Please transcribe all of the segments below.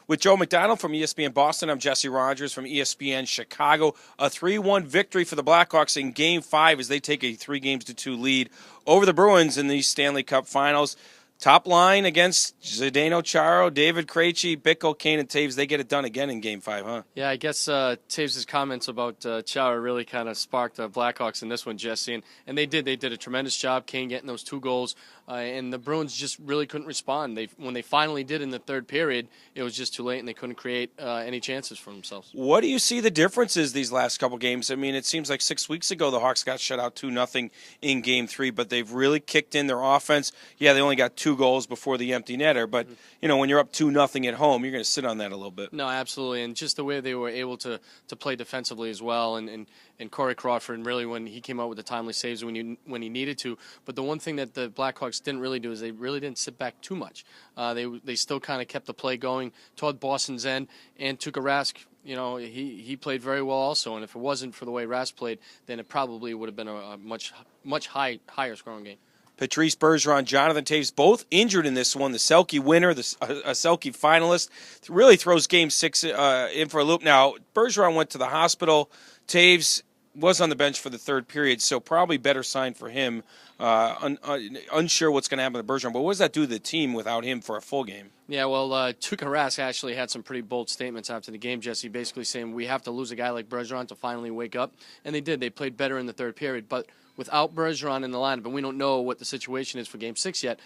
With Joe McDonald from ESPN Boston, I'm Jesse Rogers from ESPN Chicago. A 3-1 victory for the Blackhawks in Game 5 as they take a 3-2 lead over the Bruins in the Stanley Cup Finals. Top line against Zdeno Chara, David Krejci, Bickle, Kane, and Taves. They get it done again in Game 5, huh? Yeah, I guess Taves' comments about Chara really kind of sparked the Blackhawks in this one, Jesse. And they did. They did a tremendous job, Kane getting those 2 goals. And the Bruins just really couldn't respond. When they finally did in the third period, it was just too late, and they couldn't create any chances for themselves. What do you see the differences these last couple games? I mean, it seems like 6 weeks ago the Hawks got shut out 2-0 in Game 3, but they've really kicked in their offense. Yeah, they only got 2 goals before the empty netter, but you know, when you're up 2-0 at home, you're going to sit on that a little bit. No, absolutely, and just the way they were able to play defensively as well, and Corey Crawford, really when he came out with the timely saves when he needed to. But the one thing that the Blackhawks didn't really do is they really didn't sit back too much. They still kind of kept the play going toward Boston's end, and Tuukka Rask, you know, he played very well also, and if it wasn't for the way Rask played, then it probably would have been a much higher scoring game. Patrice Bergeron, Jonathan Taves, both injured in this one. The Selke winner, a Selke finalist, really throws Game 6 in for a loop. Now, Bergeron went to the hospital. Taves was on the bench for the third period, so probably better sign for him. Unsure what's going to happen to Bergeron, but what does that do to the team without him for a full game? Yeah, well, Tuukka Rask actually had some pretty bold statements after the game, Jesse, basically saying we have to lose a guy like Bergeron to finally wake up, and they did. They played better in the third period, but without Bergeron in the lineup, and we don't know what the situation is for Game 6 yet.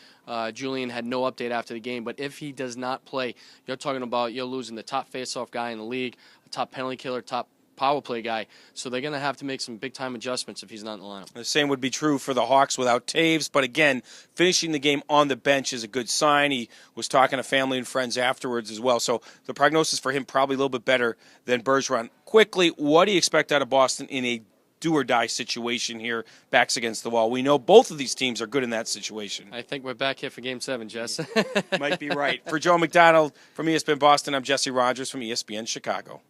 Julian had no update after the game, but if he does not play, you're talking about you're losing the top faceoff guy in the league, a top penalty killer, top power play guy. So they're going to have to make some big-time adjustments if he's not in the lineup. The same would be true for the Hawks without Taves, but again, finishing the game on the bench is a good sign. He was talking to family and friends afterwards as well, so the prognosis for him probably a little bit better than Bergeron. Quickly, what do you expect out of Boston in a do-or-die situation here, backs against the wall? We know both of these teams are good in that situation. I think we're back here for Game 7, Jess. Might be right. For Joe McDonald from ESPN Boston, I'm Jesse Rogers from ESPN Chicago.